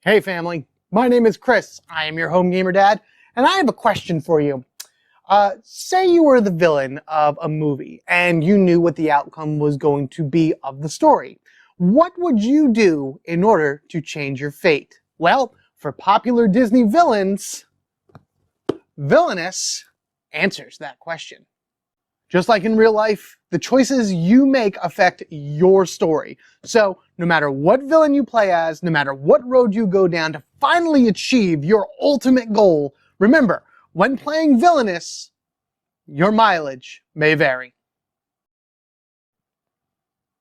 Hey family, my name is Chris. I am your home gamer dad, and I have a question for you. Say you were the villain of a movie, and you knew what the outcome was going to be of the story. What would you do in order to change your fate? Well, for popular Disney villains, Villainous answers that question. Just like in real life, the choices you make affect your story. So, no matter what villain you play as, no matter what road you go down to finally achieve your ultimate goal, remember, when playing Villainous, your mileage may vary.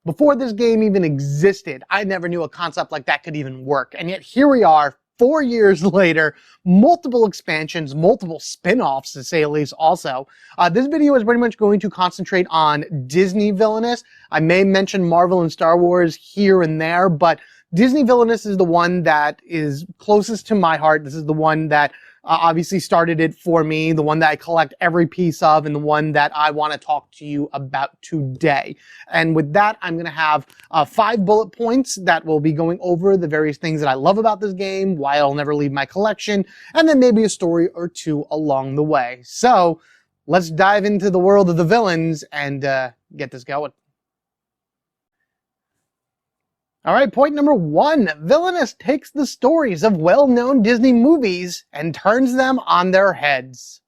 Before this game even existed, I never knew a concept like that could even work. And yet here we are, 4 years later, multiple expansions, multiple spin-offs to say the least also. This video is pretty much going to concentrate on Disney Villainous. I may mention Marvel and Star Wars here and there, but Disney Villainous is the one that is closest to my heart. This is the one that obviously started it for me, the one that I collect every piece of, and the one that I want to talk to you about today. And with that, I'm going to have 5 bullet points that will be going over the various things that I love about this game, why I'll never leave my collection, and then maybe a story or two along the way. So let's dive into the world of the villains and get this going. All right, point number 1. Villainous takes the stories of well-known Disney movies and turns them on their heads.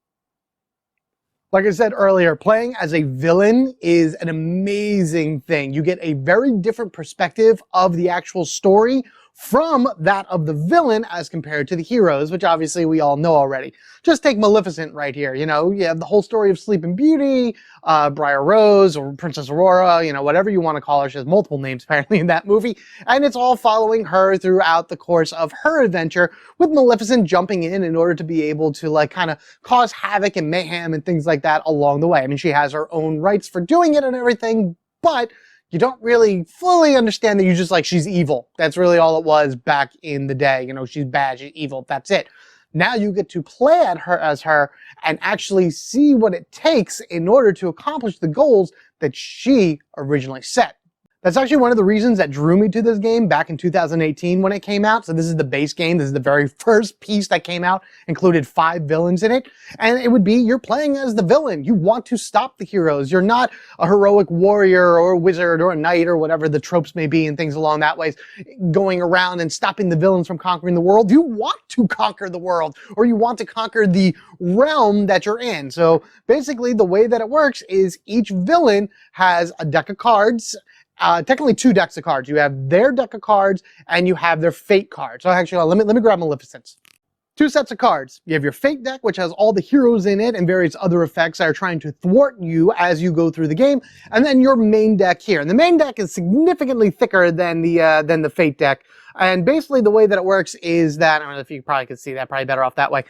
Like I said earlier, playing as a villain is an amazing thing. You get a very different perspective of the actual story from that of the villain as compared to the heroes, which obviously we all know already. Just take Maleficent right here. You know, you have the whole story of Sleeping Beauty, Briar Rose, or Princess Aurora, you know, whatever you want to call her. She has multiple names apparently in that movie. And it's all following her throughout the course of her adventure, with Maleficent jumping in order to be able to like kind of cause havoc and mayhem and things like that along the way. I mean, she has her own rights for doing it and everything, but you don't really fully understand that you just like, she's evil. That's really all it was back in the day. You know, she's bad, she's evil, that's it. Now you get to play at her as her and actually see what it takes in order to accomplish the goals that she originally set. That's actually one of the reasons that drew me to this game back in 2018 when it came out. So this is the base game. This is the very first piece that came out, included 5 villains in it. And it would be, you're playing as the villain. You want to stop the heroes. You're not a heroic warrior or a wizard or a knight or whatever the tropes may be and things along that way, going around and stopping the villains from conquering the world. You want to conquer the world, or you want to conquer the realm that you're in. So basically the way that it works is each villain has a deck of cards. Technically 2 decks of cards. You have their deck of cards and you have their fate cards. So actually, let me grab Maleficent's. 2 sets of cards. You have your fate deck, which has all the heroes in it and various other effects that are trying to thwart you as you go through the game. And then your main deck here. And the main deck is significantly thicker than the fate deck. And basically the way that it works is that, I don't know if you probably could see that, probably better off that way.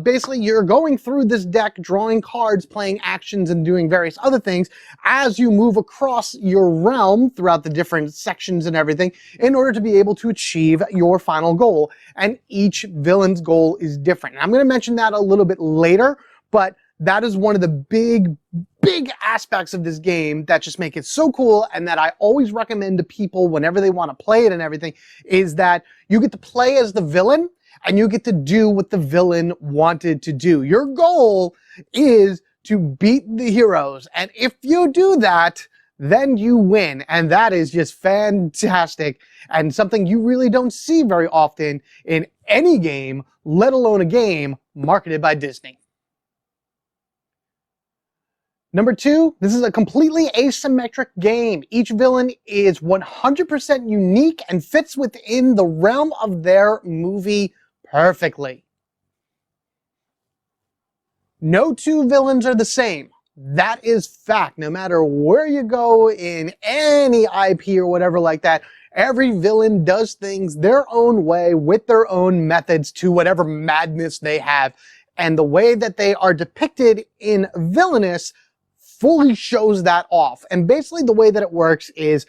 Basically you're going through this deck, drawing cards, playing actions, and doing various other things as you move across your realm throughout the different sections and everything in order to be able to achieve your final goal. And each villain's goal is different. And I'm going to mention that a little bit later, but that is one of the big aspects of this game that just make it so cool, and that I always recommend to people whenever they want to play it and everything, is that you get to play as the villain and you get to do what the villain wanted to do. Your goal is to beat the heroes, and if you do that, then you win. And that is just fantastic and something you really don't see very often in any game, let alone a game marketed by Disney. Number 2, this is a completely asymmetric game. Each villain is 100% unique and fits within the realm of their movie perfectly. No 2 villains are the same. That is fact. No matter where you go in any IP or whatever like that, every villain does things their own way with their own methods to whatever madness they have. And the way that they are depicted in Villainous fully shows that off. And basically the way that it works is,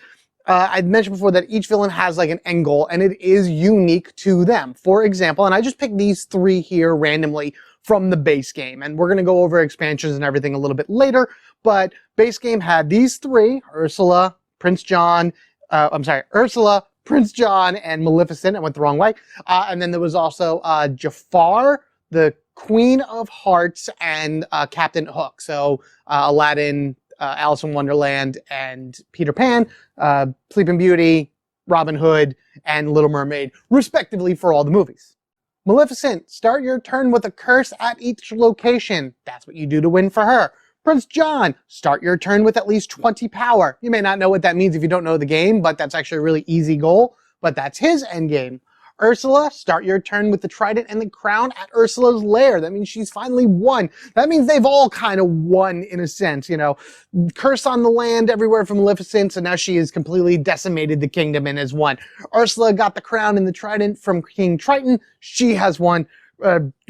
I mentioned before that each villain has like an end goal and it is unique to them. For example, and I just picked these 3 here randomly from the base game, and we're going to go over expansions and everything a little bit later, but base game had these 3, Ursula, Ursula, Prince John and Maleficent. I went the wrong way. And then there was also Jafar, the Queen of Hearts, and Captain Hook. So Aladdin, Alice in Wonderland, and Peter Pan, Sleeping Beauty, Robin Hood, and Little Mermaid, respectively, for all the movies. Maleficent, start your turn with a curse at each location. That's what you do to win for her. Prince John, start your turn with at least 20 power. You may not know what that means if you don't know the game, but that's actually a really easy goal, but that's his end game. Ursula, start your turn with the trident and the crown at Ursula's lair. That means she's finally won. That means they've all kind of won in a sense, you know. Curse on the land everywhere from Maleficent, so now she has completely decimated the kingdom and has won. Ursula got the crown and the trident from King Triton. She has won.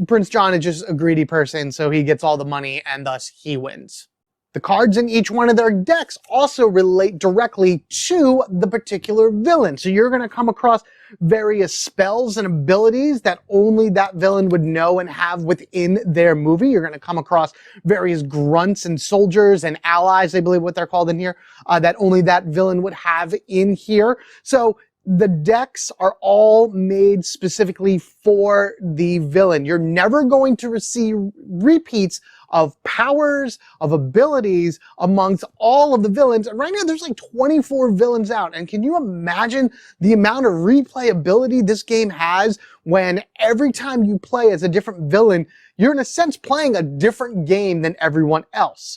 Prince John is just a greedy person, so he gets all the money and thus he wins. The cards in each one of their decks also relate directly to the particular villain. So you're going to come across various spells and abilities that only that villain would know and have within their movie. You're going to come across various grunts and soldiers and allies, I believe what they're called in here, that only that villain would have in here. So the decks are all made specifically for the villain. You're never going to receive repeats of powers, of abilities amongst all of the villains. And right now there's like 24 villains out. And can you imagine the amount of replayability this game has when every time you play as a different villain, you're in a sense playing a different game than everyone else.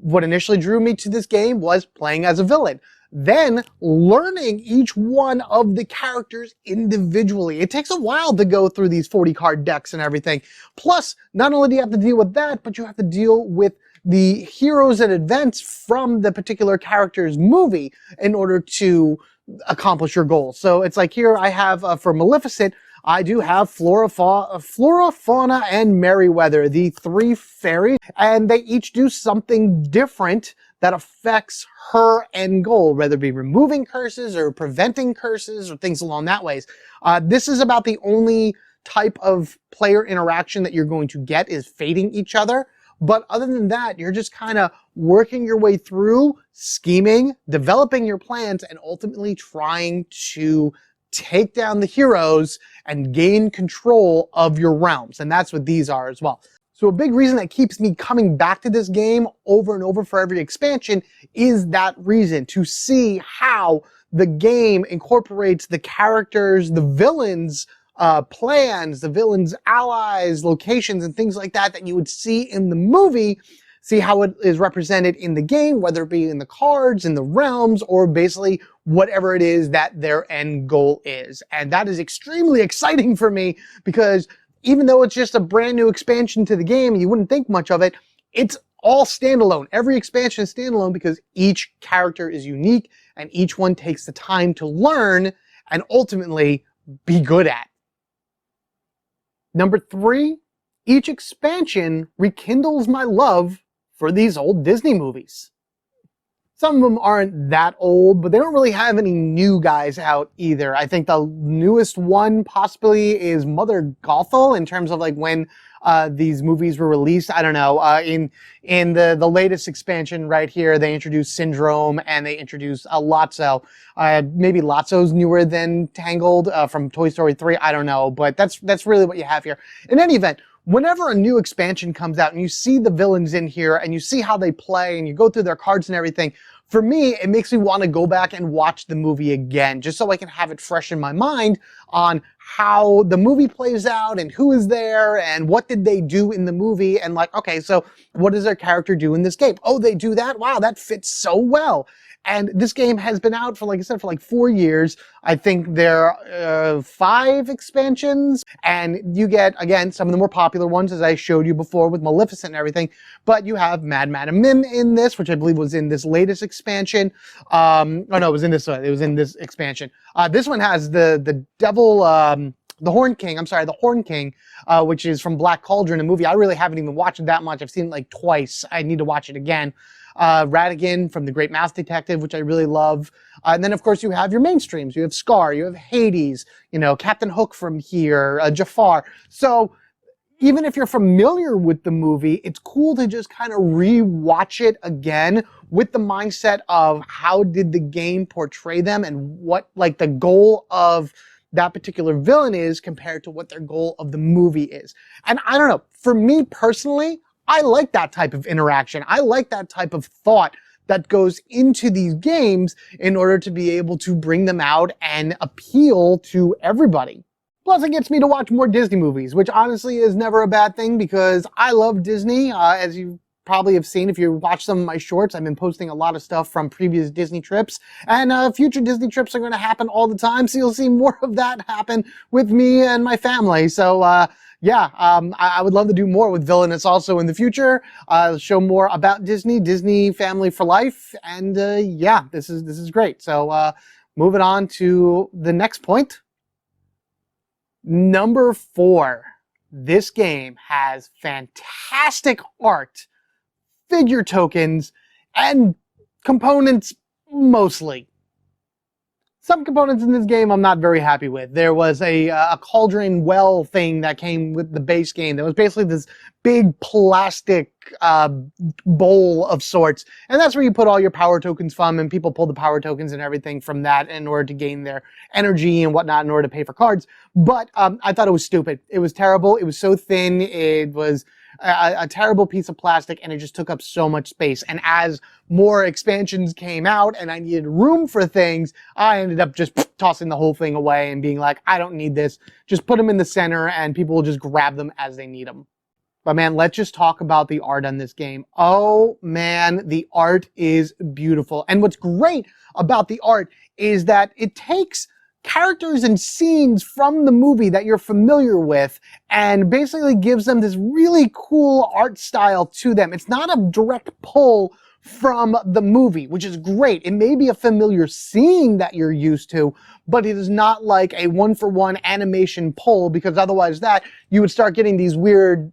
What initially drew me to this game was playing as a villain. Then learning each one of the characters individually. It takes a while to go through these 40 card decks and everything. Plus, not only do you have to deal with that, but you have to deal with the heroes and events from the particular character's movie in order to accomplish your goals. So it's like here I have for Maleficent, I do have Flora, Fauna, and Merryweather, the three fairies, and they each do something different that affects her end goal, whether it be removing curses or preventing curses or things along that ways. This is about the only type of player interaction that you're going to get is fading each other. But other than that, you're just kind of working your way through, scheming, developing your plans, and ultimately trying to take down the heroes and gain control of your realms. And that's what these are as well. So a big reason that keeps me coming back to this game over and over for every expansion is that reason, to see how the game incorporates the characters, the villains' plans, the villains' allies, locations, and things like that that you would see in the movie, see how it is represented in the game, whether it be in the cards, in the realms, or basically whatever it is that their end goal is. And that is extremely exciting for me because even though it's just a brand new expansion to the game, you wouldn't think much of it, it's all standalone. Every expansion is standalone because each character is unique and each one takes the time to learn and ultimately be good at. Number 3, each expansion rekindles my love for these old Disney movies. Some of them aren't that old, but they don't really have any new guys out either. I think the newest one possibly is Mother Gothel in terms of like when these movies were released. I don't know. In the latest expansion right here, they introduced Syndrome and they introduced Lotso. Maybe Lotso's newer than Tangled from Toy Story 3. I don't know, but that's really what you have here. In any event, whenever a new expansion comes out and you see the villains in here and you see how they play and you go through their cards and everything, for me, it makes me want to go back and watch the movie again, just so I can have it fresh in my mind on how the movie plays out and who is there and what did they do in the movie. And like, okay, so what does their character do in this game? Oh, they do that? Wow, that fits so well. And this game has been out for, like I said, for like 4 years. I think there are 5 expansions, and you get, again, some of the more popular ones, as I showed you before with Maleficent and everything. But you have Mad Madam Mim in this, which I believe was in this latest expansion. Oh no, it was in this one. It was in this expansion. This one has the devil, the Horn King, the Horn King, which is from Black Cauldron, a movie I really haven't even watched it that much. I've seen it like twice. I need to watch it again. Ratigan from The Great Mouse Detective, which I really love. And then, of course, you have your mainstreams. You have Scar, you have Hades, you know, Captain Hook from here, Jafar. So even if you're familiar with the movie, it's cool to just kind of re-watch it again with the mindset of how did the game portray them and what like the goal of that particular villain is compared to what their goal of the movie is. And I don't know, for me personally, I like that type of interaction. I like that type of thought that goes into these games in order to be able to bring them out and appeal to everybody. Plus, it gets me to watch more Disney movies, which honestly is never a bad thing because I love Disney. As you probably have seen if you watch some of my shorts, I've been posting a lot of stuff from previous Disney trips, and future Disney trips are going to happen all the time, so you'll see more of that happen with me and my family. So yeah, I would love to do more with Villainous also in the future, show more about Disney, Disney family for life, and yeah, this is great. So moving on to the next point. Number 4, this game has fantastic art, figure tokens, and components mostly. Some components in this game I'm not very happy with. There was a cauldron well thing that came with the base game that was basically this big plastic bowl of sorts. And that's where you put all your power tokens from, and people pull the power tokens and everything from that in order to gain their energy and whatnot in order to pay for cards. But I thought it was stupid. It was terrible. It was so thin. It was a terrible piece of plastic, and it just took up so much space. And as more expansions came out and I needed room for things, I ended up just tossing the whole thing away and being like, I don't need this. Just put them in the center and people will just grab them as they need them. But man, let's just talk about the art on this game. Oh man, the art is beautiful. And what's great about the art is that it takes characters and scenes from the movie that you're familiar with and basically gives them this really cool art style to them. It's not a direct pull from the movie, which is great. It may be a familiar scene that you're used to, but it is not like a one-for-one animation pull, because otherwise that you would start getting these weird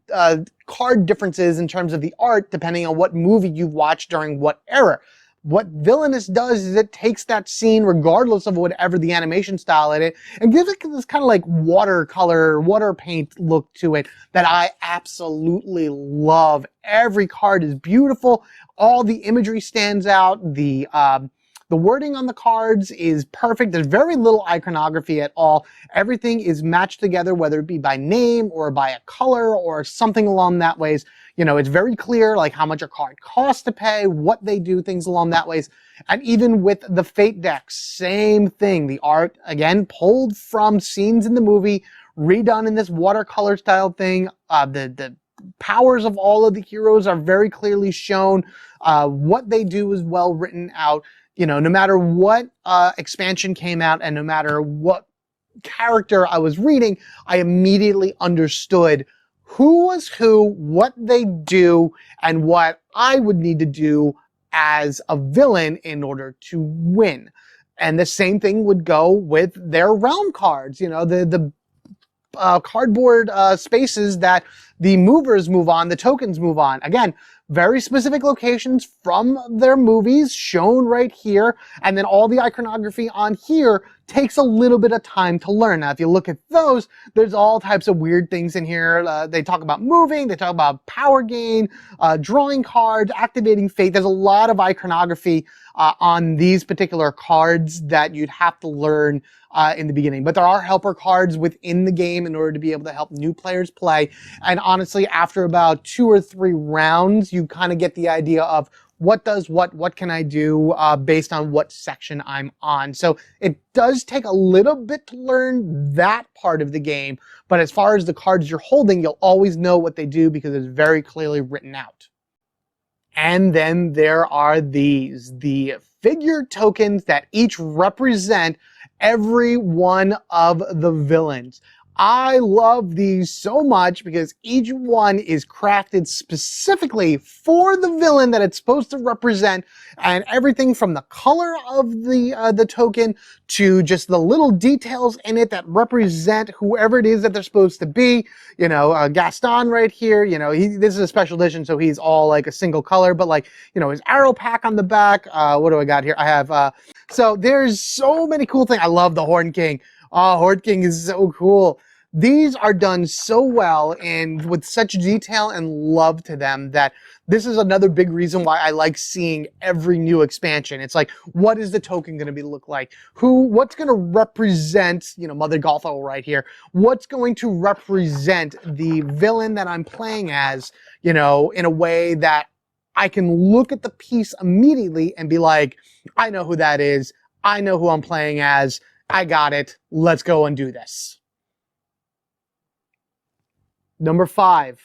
card differences in terms of the art depending on what movie you've watched during what era. What Villainous does is it takes that scene, regardless of whatever the animation style in it, and gives it this kind of like watercolor, water paint look to it that I absolutely love. Every card is beautiful. All the imagery stands out. The wording on the cards is perfect. There's very little iconography at all. Everything is matched together, whether it be by name or by a color or something along that ways. You know, it's very clear like how much a card costs to pay, what they do, things along that ways. And even with the Fate decks, same thing. The art, again, pulled from scenes in the movie, redone in this watercolor style thing. The powers of all of the heroes are very clearly shown. What they do is well written out. You know, no matter what expansion came out and no matter what character I was reading, I immediately understood who was who, what they do, and what I would need to do as a villain in order to win. And the same thing would go with their realm cards. You know, the cardboard spaces that the movers move on, the tokens move on. Again, very specific locations from their movies shown right here. And then all the iconography on here takes a little bit of time to learn. Now, if you look at those, there's all types of weird things in here. They talk about moving, they talk about power gain, drawing cards, activating fate. There's a lot of iconography on these particular cards that you'd have to learn in the beginning. But there are helper cards within the game in order to be able to help new players play. And honestly, after about 2 or 3 rounds, you kind of get the idea of what does what can I do based on what section I'm on. So it does take a little bit to learn that part of the game. But as far as the cards you're holding, you'll always know what they do because it's very clearly written out. And then there are these, the figure tokens that each represent every one of the villains. I love these so much because each one is crafted specifically for the villain that it's supposed to represent, and everything from the color of the token to just the little details in it that represent whoever it is that they're supposed to be. You know, Gaston right here, you know, this is a special edition, so he's all like a single color, but like, you know, his arrow pack on the back. What do I got here? I have, so there's so many cool things. I love the Horn King. Oh, Horn King is so cool. These are done so well and with such detail and love to them that this is another big reason why I like seeing every new expansion. It's like, what is the token going to be look like? What's going to represent, Mother Gothel right here? What's going to represent the villain that I'm playing as, in a way that I can look at the piece immediately and be like, I know who that is. I know who I'm playing as. I got it. Let's go and do this. Number 5.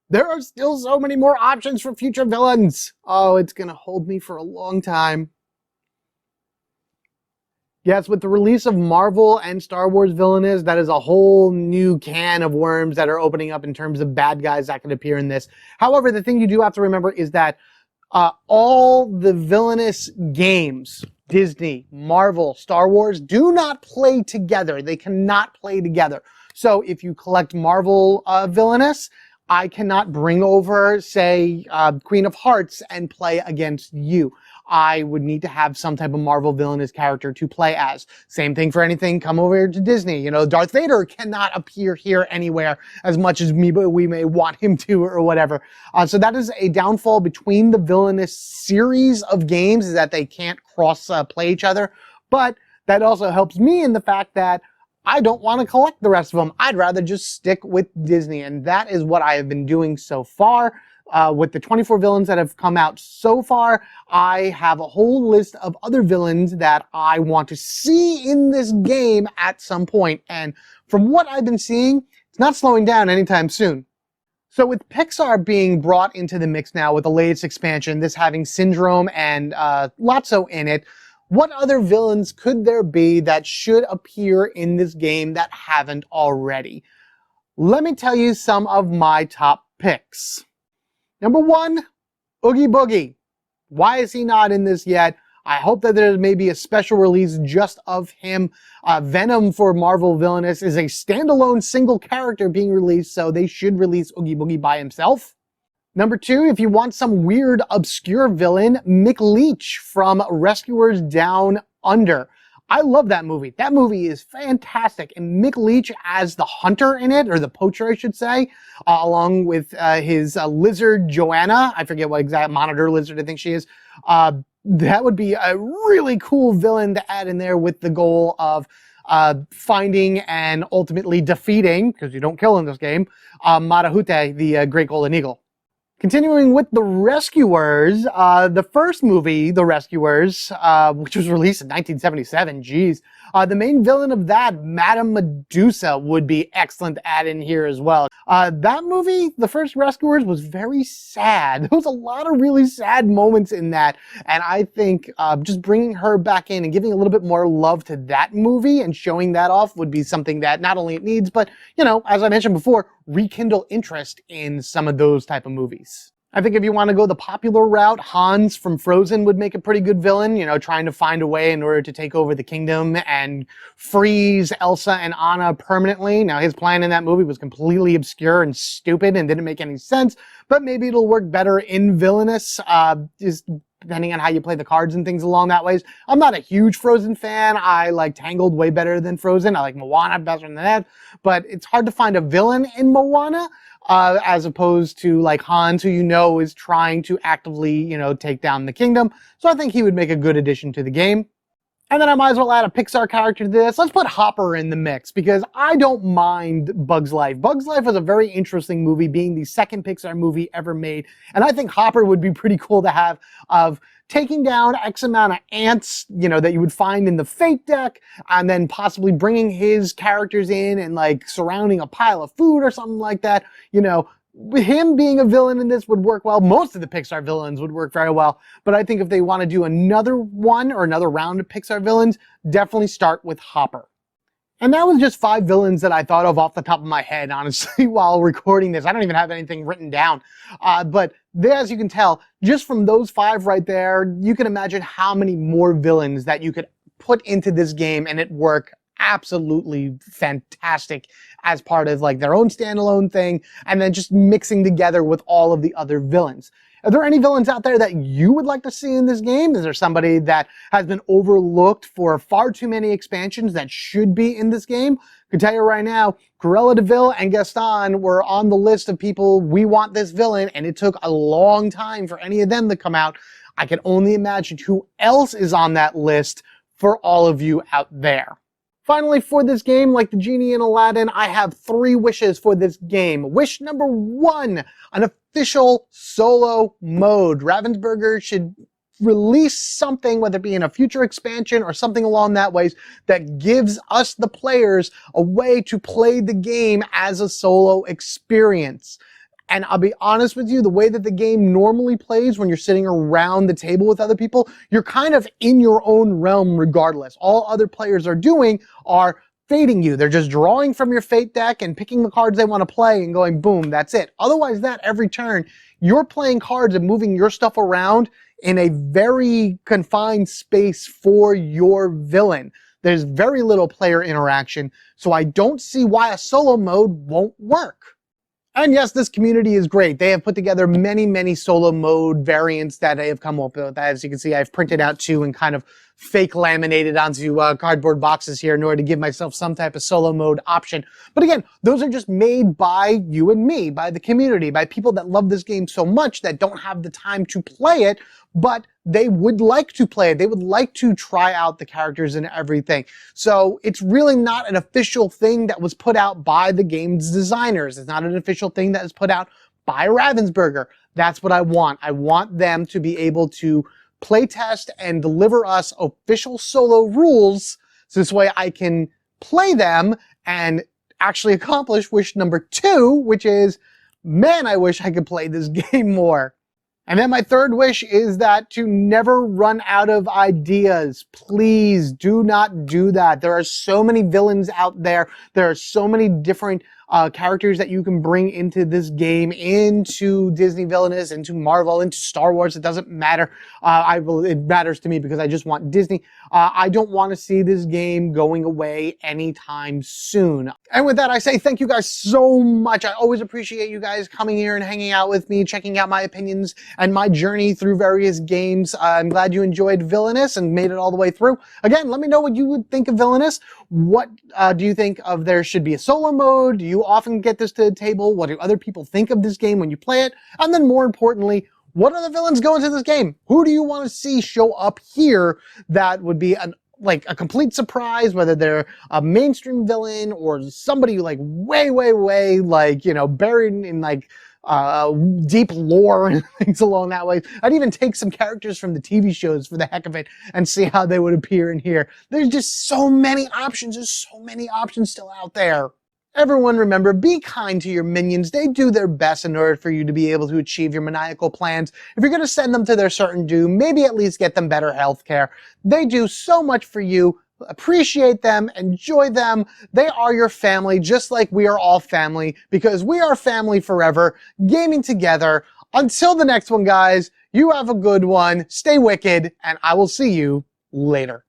There are still so many more options for future villains. Oh, it's going to hold me for a long time. Yes, with the release of Marvel and Star Wars Villainous, that is a whole new can of worms that are opening up in terms of bad guys that can appear in this. However, the thing you do have to remember is that all the Villainous games, Disney, Marvel, Star Wars, do not play together. They cannot play together. So if you collect Marvel Villainous, I cannot bring over, say, Queen of Hearts and play against you. I would need to have some type of Marvel Villainous character to play as. Same thing for anything come over to Disney. Darth Vader cannot appear here anywhere as much as we may want him to or whatever. So that is a downfall between the Villainous series of games, is that they can't cross-play each other. But that also helps me in the fact that I don't want to collect the rest of them. I'd rather just stick with Disney, and that is what I have been doing so far. With the 24 villains that have come out so far, I have a whole list of other villains that I want to see in this game at some point. And from what I've been seeing, it's not slowing down anytime soon. So with Pixar being brought into the mix now with the latest expansion, this having Syndrome and Lotso in it, what other villains could there be that should appear in this game that haven't already? Let me tell you some of my top picks. Number 1, Oogie Boogie. Why is he not in this yet? I hope that there may be a special release just of him. Venom for Marvel Villainous is a standalone single character being released, so they should release Oogie Boogie by himself. Number 2, if you want some weird, obscure villain, Mick Leach from Rescuers Down Under. I love that movie. That movie is fantastic. And Mick Leach as the hunter in it, or the poacher, I should say, along with his lizard, Joanna. I forget what exact monitor lizard I think she is. That would be a really cool villain to add in there with the goal of finding and ultimately defeating, because you don't kill in this game, Marahute, the Great Golden Eagle. Continuing with The Rescuers, the first movie, The Rescuers, which was released in 1977, geez. The main villain of that, Madame Medusa, would be excellent to add in here as well. That movie, the first Rescuers, was very sad. There was a lot of really sad moments in that, and I think just bringing her back in and giving a little bit more love to that movie and showing that off would be something that not only it needs, but, as I mentioned before, rekindle interest in some of those type of movies. I think if you want to go the popular route, Hans from Frozen would make a pretty good villain, trying to find a way in order to take over the kingdom and freeze Elsa and Anna permanently. Now, his plan in that movie was completely obscure and stupid and didn't make any sense, but maybe it'll work better in Villainous, just depending on how you play the cards and things along that ways. I'm not a huge Frozen fan. I like Tangled way better than Frozen. I like Moana better than that, but it's hard to find a villain in Moana. As opposed to like Hans, who is trying to actively, take down the kingdom. So I think he would make a good addition to the game. And then I might as well add a Pixar character to this. Let's put Hopper in the mix, because I don't mind Bug's Life. Bug's Life was a very interesting movie, being the second Pixar movie ever made. And I think Hopper would be pretty cool to have, of taking down X amount of ants, that you would find in the Fate deck, and then possibly bringing his characters in and like surrounding a pile of food or something like that. Him being a villain in this would work well. Most of the Pixar villains would work very well. But I think if they want to do another one or another round of Pixar villains, definitely start with Hopper. And that was just 5 villains that I thought of off the top of my head, honestly, while recording this. I don't even have anything written down. But there, as you can tell, just from those 5 right there, you can imagine how many more villains that you could put into this game and it work absolutely fantastic as part of like their own standalone thing, and then just mixing together with all of the other villains. Are there any villains out there that you would like to see in this game? Is there somebody that has been overlooked for far too many expansions that should be in this game? I can tell you right now, Cruella de Vil and Gaston were on the list of people we want this villain, and it took a long time for any of them to come out. I can only imagine who else is on that list for all of you out there. Finally, for this game, like the genie in Aladdin, I have 3 wishes for this game. Wish number 1, an official solo mode. Ravensburger should release something, whether it be in a future expansion or something along that ways, that gives us, the players, a way to play the game as a solo experience. And I'll be honest with you, the way that the game normally plays when you're sitting around the table with other people, you're kind of in your own realm regardless. All other players are doing are fating you. They're just drawing from your fate deck and picking the cards they want to play and going, boom, that's it. Otherwise, that every turn, you're playing cards and moving your stuff around in a very confined space for your villain. There's very little player interaction, so I don't see why a solo mode won't work. And yes, this community is great. They have put together many, many solo mode variants that they have come up with. As you can see, I've printed out 2 and kind of fake laminated onto cardboard boxes here in order to give myself some type of solo mode option. But again, those are just made by you and me, by the community, by people that love this game so much that don't have the time to play it, but they would like to play it. They would like to try out the characters and everything. So it's really not an official thing that was put out by the game's designers. It's not an official thing that is put out by Ravensburger. That's what I want. I want them to be able to playtest and deliver us official solo rules, so this way I can play them and actually accomplish wish number 2, which is, man, I wish I could play this game more. And then my 3rd wish is that to never run out of ideas. Please do not do that. There are so many villains out there. There are so many different characters that you can bring into this game, into Disney Villainous, into Marvel, into Star Wars. It doesn't matter. It matters to me because I just want Disney. I don't want to see this game going away anytime soon. And with that, I say thank you guys so much. I always appreciate you guys coming here and hanging out with me, checking out my opinions and my journey through various games. I'm glad you enjoyed Villainous and made it all the way through. Again, let me know what you would think of Villainous. What do you think of there should be a solo mode? Do you often get this to the table? What do other people think of this game when you play it? And then more importantly, what are the villains going to this game? Who do you want to see show up here that would be like a complete surprise, whether they're a mainstream villain or somebody like way, like, you know, buried in like deep lore and things along that way. I'd even take some characters from the TV shows for the heck of it and see how they would appear in here. There's just so many options. There's so many options still out there. Everyone remember, be kind to your minions. They do their best in order for you to be able to achieve your maniacal plans. If you're going to send them to their certain doom, maybe at least get them better health care. They do so much for you. Appreciate them, enjoy them. They are your family, just like we are all family, because we are family forever, gaming together. Until the next one, guys, you have a good one, stay wicked, and I will see you later.